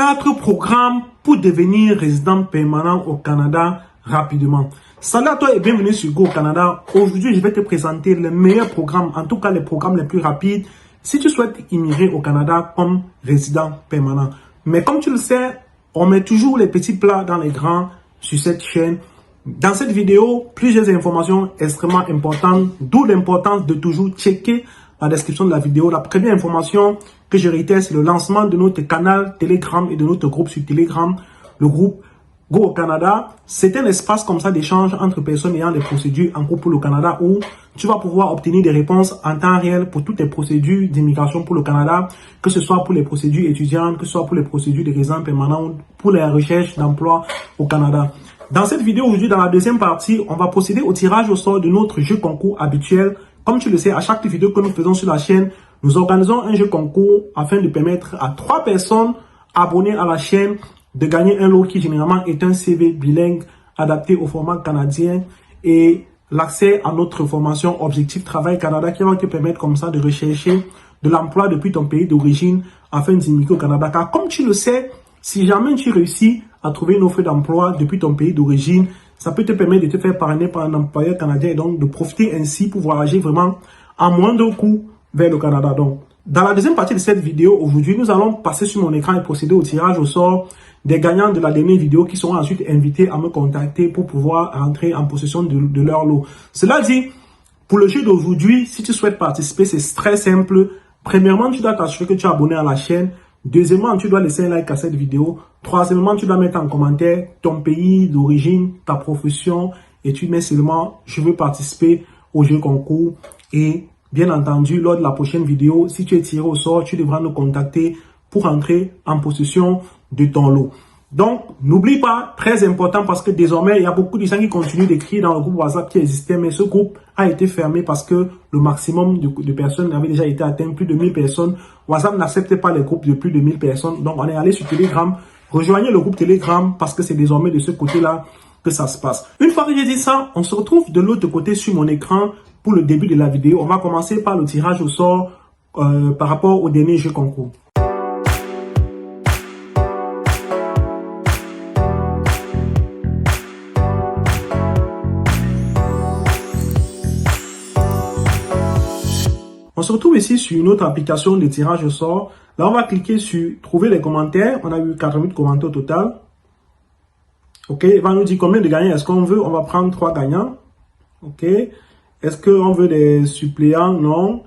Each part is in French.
4 programmes pour devenir résident permanent au Canada rapidement. Salut à toi et bienvenue sur Go Canada. Aujourd'hui, je vais te présenter les meilleurs programmes, en tout cas les programmes les plus rapides, si tu souhaites immigrer au Canada comme résident permanent. Mais comme tu le sais, on met toujours les petits plats dans les grands sur cette chaîne. Dans cette vidéo, plusieurs informations extrêmement importantes, d'où l'importance de toujours checker la description de la vidéo. La première information que je réitère, c'est le lancement de notre canal Telegram et de notre groupe sur Telegram, le groupe Go au Canada. C'est un espace comme ça d'échange entre personnes ayant des procédures en cours pour le Canada où tu vas pouvoir obtenir des réponses en temps réel pour toutes les procédures d'immigration pour le Canada, que ce soit pour les procédures étudiantes, que ce soit pour les procédures de résidents permanents, pour la recherche d'emploi au Canada. Dans cette vidéo aujourd'hui, dans la deuxième partie, on va procéder au tirage au sort de notre jeu concours habituel. Comme tu le sais, à chaque vidéo que nous faisons sur la chaîne, nous organisons un jeu concours afin de permettre à 3 personnes abonnées à la chaîne de gagner un lot qui généralement est un CV bilingue adapté au format canadien et l'accès à notre formation Objectif Travail Canada qui va te permettre comme ça de rechercher de l'emploi depuis ton pays d'origine afin d'immigrer au Canada. Car comme tu le sais, si jamais tu réussis à trouver une offre d'emploi depuis ton pays d'origine, ça peut te permettre de te faire parrainer par un employeur canadien et donc de profiter ainsi pour voyager vraiment à moindre coût vers le Canada. Donc, dans la deuxième partie de cette vidéo, aujourd'hui, nous allons passer sur mon écran et procéder au tirage au sort des gagnants de la dernière vidéo qui seront ensuite invités à me contacter pour pouvoir rentrer en possession de leur lot. Cela dit, pour le jeu d'aujourd'hui, si tu souhaites participer, c'est très simple. Premièrement, tu dois t'assurer que tu es abonné à la chaîne. Deuxièmement, tu dois laisser un like à cette vidéo. Troisièmement, tu dois mettre en commentaire ton pays d'origine, ta profession et tu mets seulement « Je veux participer au jeu concours » et bien entendu, lors de la prochaine vidéo, si tu es tiré au sort, tu devras nous contacter pour entrer en possession de ton lot. Donc, n'oublie pas, très important parce que désormais, il y a beaucoup de gens qui continuent d'écrire dans le groupe WhatsApp qui existait, mais ce groupe a été fermé parce que le maximum de personnes avait déjà été atteint, plus de 1000 personnes. WhatsApp n'accepte pas les groupes de plus de 1000 personnes. Donc, on est allé sur Telegram. Rejoignez le groupe Telegram parce que c'est désormais de ce côté-là que ça se passe. Une fois que j'ai dit ça, on se retrouve de l'autre côté sur mon écran pour le début de la vidéo. On va commencer par le tirage au sort par rapport au dernier jeu concours. On se retrouve ici sur une autre application de tirage au sort. Là, on va cliquer sur trouver les commentaires. On a eu 48 commentaires au total. Ok, il va nous dire combien de gagnants est-ce qu'on veut. On va prendre 3 gagnants. Ok, est-ce qu'on veut des suppléants? Non.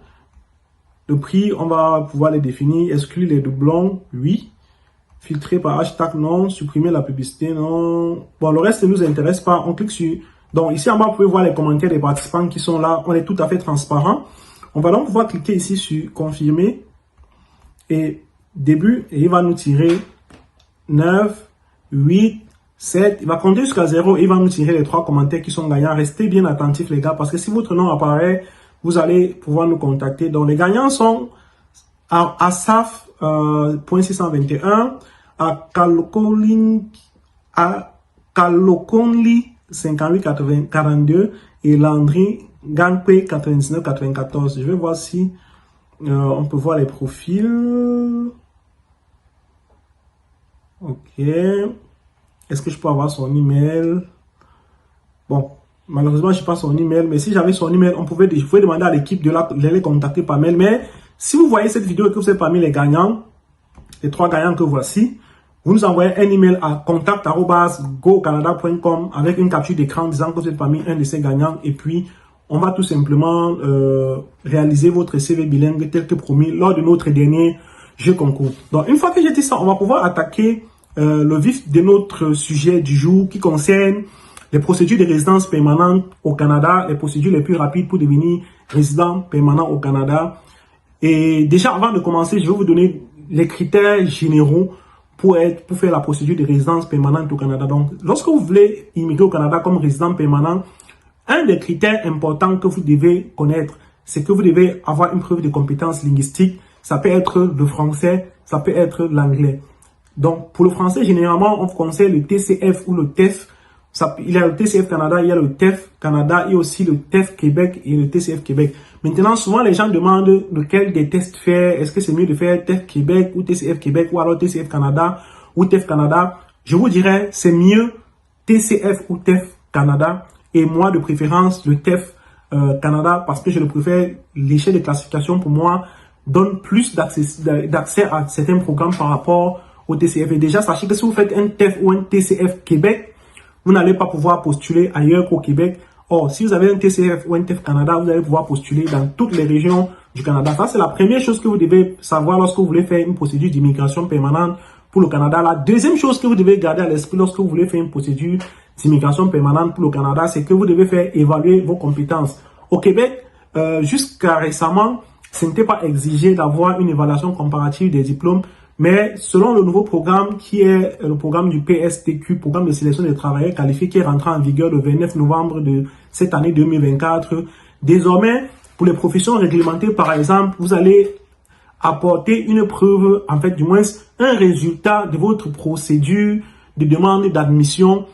Le prix, on va pouvoir les définir. Exclure les doublons? Oui. Filtrer par hashtag? Non. Supprimer la publicité? Non. Bon, le reste ne nous intéresse pas. On clique sur... Donc, ici en bas, vous pouvez voir les commentaires des participants qui sont là. On est tout à fait transparent. On va donc pouvoir cliquer ici sur confirmer et début et il va nous tirer 9, 8, 7. Il va compter jusqu'à 0 et il va nous tirer les 3 commentaires qui sont gagnants. Restez bien attentifs les gars parce que si votre nom apparaît, vous allez pouvoir nous contacter. Donc les gagnants sont à Asaf.621, à Kalokonli 5842 et Landry Gangpé 9994. Je vais voir si on peut voir les profils. Ok. Est-ce que je peux avoir son email? Bon, malheureusement, je n'ai pas son email. Mais si j'avais son email, je pouvais demander à l'équipe de les contacter par mail. Mais si vous voyez cette vidéo et que vous êtes parmi les gagnants, les 3 gagnants que voici, vous nous envoyez un email à contact@gocanada.com avec une capture d'écran disant que vous êtes parmi un de ces gagnants. Et puis, on va tout simplement réaliser votre CV bilingue tel que promis lors de notre dernier jeu concours. Donc, une fois que j'ai dit ça, on va pouvoir attaquer le vif de notre sujet du jour qui concerne les procédures de résidence permanente au Canada, les procédures les plus rapides pour devenir résident permanent au Canada. Et déjà, avant de commencer, je vais vous donner les critères généraux pour faire la procédure de résidence permanente au Canada. Donc, lorsque vous voulez immigrer au Canada comme résident permanent, un des critères importants que vous devez connaître, c'est que vous devez avoir une preuve de compétences linguistiques. Ça peut être le français, ça peut être l'anglais. Donc, pour le français, généralement, on vous conseille le TCF ou le TEF. Il y a le TCF Canada, il y a le TEF Canada, il y a aussi le TEF Québec et le TCF Québec. Maintenant, souvent, les gens demandent lequel des tests faire. Est-ce que c'est mieux de faire TEF Québec ou TCF Québec ou alors TCF Canada ou TEF Canada, je vous dirais c'est mieux TCF ou TEF Canada et moi de préférence le TEF Canada parce que je le préfère. L'échelle de classification pour moi donne plus d'accès à certains programmes par rapport au TCF. Et déjà, sachez que si vous faites un TEF ou un TCF Québec, vous n'allez pas pouvoir postuler ailleurs qu'au Québec. Or, si vous avez un TCF ou un TEF Canada, vous allez pouvoir postuler dans toutes les régions du Canada. Ça, c'est la première chose que vous devez savoir lorsque vous voulez faire une procédure d'immigration permanente pour le Canada. La deuxième chose que vous devez garder à l'esprit lorsque vous voulez faire une procédure d'immigration permanente pour le Canada, c'est que vous devez faire évaluer vos compétences. Au Québec, jusqu'à récemment, ce n'était pas exigé d'avoir une évaluation comparative des diplômes, mais selon le nouveau programme qui est le programme du PSTQ, programme de sélection des travailleurs qualifiés, qui est rentré en vigueur le 29 novembre de cette année 2024, désormais, pour les professions réglementées, par exemple, vous allez apporter une preuve, en fait, du moins, un résultat de votre procédure de demande d'admission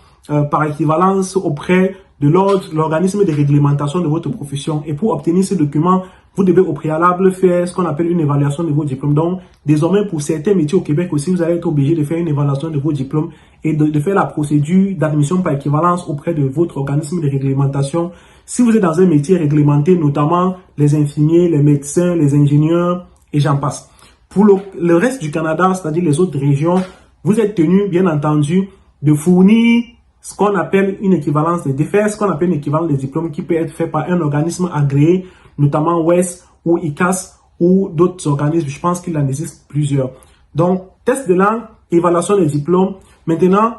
par équivalence auprès de l'organisme de réglementation de votre profession. Et pour obtenir ce document, vous devez au préalable faire ce qu'on appelle une évaluation de vos diplômes. Donc, désormais, pour certains métiers au Québec aussi, vous allez être obligé de faire une évaluation de vos diplômes et de faire la procédure d'admission par équivalence auprès de votre organisme de réglementation. Si vous êtes dans un métier réglementé, notamment les infirmiers, les médecins, les ingénieurs, et j'en passe. Pour le reste du Canada, c'est-à-dire les autres régions, vous êtes tenu, bien entendu, de fournir ce qu'on appelle une équivalence de faire ce qu'on appelle une équivalence des diplômes qui peut être fait par un organisme agréé, notamment WES ou ICAS ou d'autres organismes. Je pense qu'il en existe plusieurs. Donc, test de langue, évaluation des diplômes. Maintenant,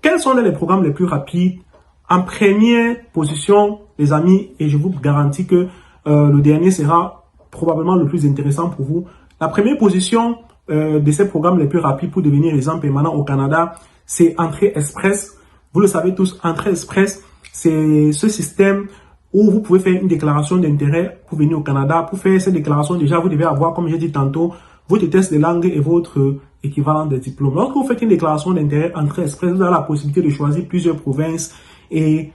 quels sont les programmes les plus rapides? En première position, les amis, et je vous garantis que le dernier sera probablement le plus intéressant pour vous. La première position de ces programmes les plus rapides pour devenir résident permanent au Canada, c'est Entrée Express. Vous le savez tous, Entrée Express, c'est ce système où vous pouvez faire une déclaration d'intérêt pour venir au Canada. Pour faire cette déclaration, déjà, vous devez avoir, comme j'ai dit tantôt, votre test de langue et votre équivalent de diplôme. Lorsque vous faites une déclaration d'intérêt Entrée Express, vous avez la possibilité de choisir plusieurs provinces et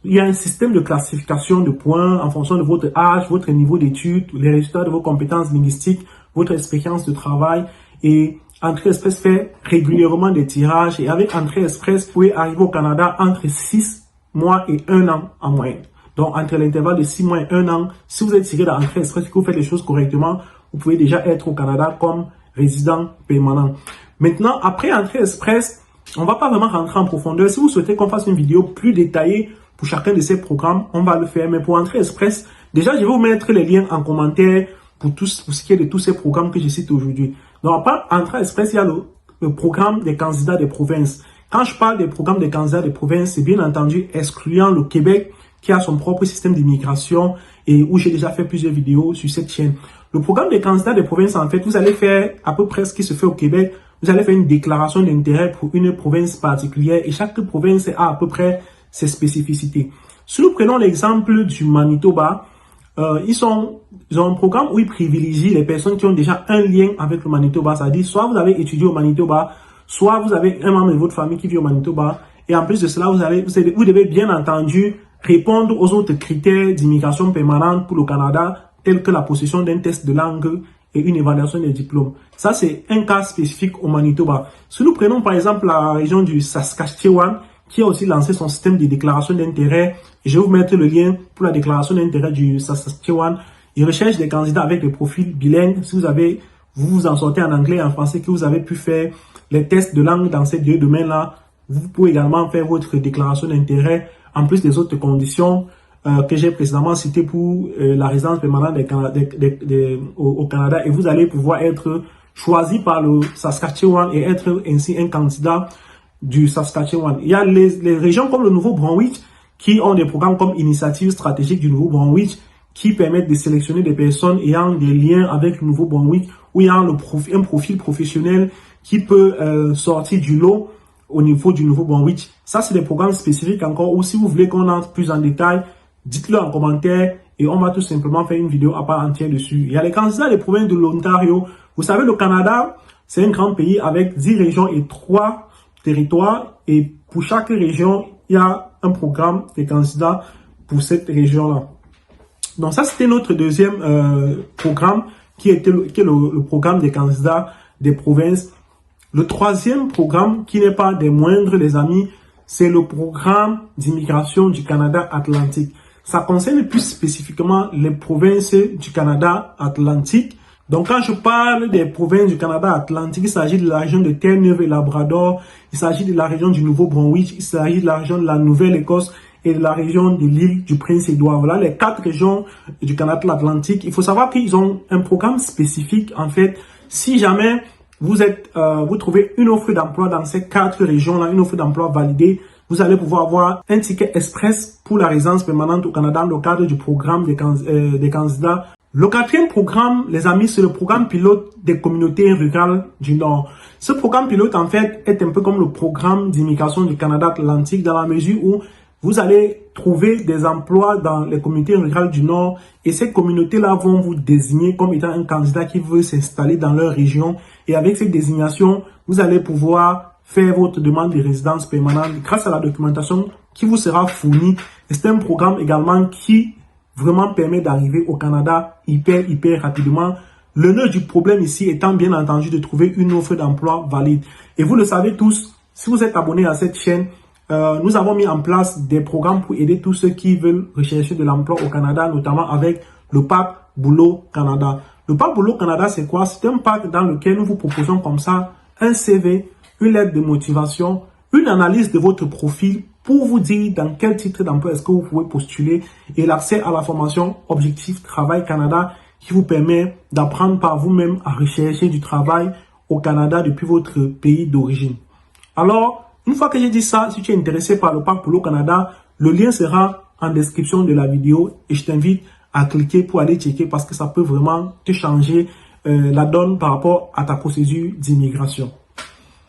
il y a un système de classification de points en fonction de votre âge, votre niveau d'études, les résultats de vos compétences linguistiques, votre expérience de travail. Et Entrée Express fait régulièrement des tirages. Et avec Entrée Express, vous pouvez arriver au Canada entre 6 mois et 1 an en moyenne. Donc, entre l'intervalle de 6 mois et 1 an, si vous êtes tiré dans Entrée Express et que vous faites les choses correctement, vous pouvez déjà être au Canada comme résident permanent. Maintenant, après Entrée Express, on va pas vraiment rentrer en profondeur. Si vous souhaitez qu'on fasse une vidéo plus détaillée pour chacun de ces programmes, on va le faire. Mais pour Entrée Express, déjà, je vais vous mettre les liens en commentaire pour ce qui est de tous ces programmes que je cite aujourd'hui. Donc, après Entrée Express, il y a le programme des candidats des provinces. Quand je parle des programmes des candidats des provinces, c'est bien entendu excluant le Québec qui a son propre système d'immigration et où j'ai déjà fait plusieurs vidéos sur cette chaîne. Le programme des candidats des provinces, en fait, vous allez faire à peu près ce qui se fait au Québec. Vous allez faire une déclaration d'intérêt pour une province particulière et chaque province a à peu près ses spécificités. Si nous prenons l'exemple du Manitoba, ils ont un programme où ils privilégient les personnes qui ont déjà un lien avec le Manitoba. C'est-à-dire, soit vous avez étudié au Manitoba, soit vous avez un membre de votre famille qui vit au Manitoba. Et en plus de cela, vous devez bien entendu répondre aux autres critères d'immigration permanente pour le Canada, tels que la possession d'un test de langue et une évaluation des diplômes. Ça, c'est un cas spécifique au Manitoba. Si nous prenons par exemple la région du Saskatchewan, qui a aussi lancé son système de déclaration d'intérêt, je vais vous mettre le lien pour la déclaration d'intérêt du Saskatchewan. Il recherche des candidats avec des profils bilingues. Si vous vous en sortez en anglais et en français, que vous avez pu faire les tests de langue dans ces deux domaines-là, vous pouvez également faire votre déclaration d'intérêt en plus des autres conditions que j'ai précédemment citées pour la résidence permanente au Canada, et vous allez pouvoir être choisi par le Saskatchewan et être ainsi un candidat du Saskatchewan. Il y a les régions comme le Nouveau-Brunswick qui ont des programmes comme Initiative stratégique du Nouveau-Brunswick qui permettent de sélectionner des personnes ayant des liens avec le Nouveau-Brunswick ou ayant un profil professionnel qui peut sortir du lot au niveau du Nouveau-Brunswick. Ça, c'est des programmes spécifiques encore, ou si vous voulez qu'on entre plus en détail, dites-le en commentaire et on va tout simplement faire une vidéo à part entière dessus. Il y a les candidats des provinces de l'Ontario. Vous savez, le Canada, c'est un grand pays avec 10 régions et 3 territoires. Et pour chaque région, il y a un programme des candidats pour cette région-là. Donc ça, c'était notre deuxième programme qui est le programme des candidats des provinces. Le troisième programme, qui n'est pas des moindres, les amis, c'est le programme d'immigration du Canada Atlantique. Ça concerne plus spécifiquement les provinces du Canada Atlantique. Donc, quand je parle des provinces du Canada Atlantique, il s'agit de la région de Terre-Neuve et Labrador, il s'agit de la région du Nouveau-Brunswick, il s'agit de la région de la Nouvelle-Écosse et de la région de l'île du Prince-Édouard. Voilà les 4 régions du Canada Atlantique. Il faut savoir qu'ils ont un programme spécifique. En fait, si jamais vous trouvez une offre d'emploi dans ces 4 régions-là, une offre d'emploi validée, vous allez pouvoir avoir un ticket express pour la résidence permanente au Canada dans le cadre du programme des candidats. Le 4e programme, les amis, c'est le programme pilote des communautés rurales du Nord. Ce programme pilote, en fait, est un peu comme le programme d'immigration du Canada Atlantique dans la mesure où vous allez trouver des emplois dans les communautés rurales du Nord et ces communautés-là vont vous désigner comme étant un candidat qui veut s'installer dans leur région. Et avec cette désignation, vous allez pouvoir faire votre demande de résidence permanente grâce à la documentation qui vous sera fournie. Et c'est un programme également qui vraiment permet d'arriver au Canada hyper rapidement. Le nœud du problème ici étant bien entendu de trouver une offre d'emploi valide. Et vous le savez tous, si vous êtes abonné à cette chaîne, nous avons mis en place des programmes pour aider tous ceux qui veulent rechercher de l'emploi au Canada, notamment avec le pack Boulot Canada. Le pack Boulot Canada, c'est quoi? C'est un pack dans lequel nous vous proposons comme ça un CV, une lettre de motivation, une analyse de votre profil pour vous dire dans quel titre d'emploi est-ce que vous pouvez postuler et l'accès à la formation Objectif Travail Canada qui vous permet d'apprendre par vous-même à rechercher du travail au Canada depuis votre pays d'origine. Alors, une fois que j'ai dit ça, si tu es intéressé par le pack Boulot Canada, le lien sera en description de la vidéo et je t'invite à cliquer pour aller checker parce que ça peut vraiment te changer la donne par rapport à ta procédure d'immigration.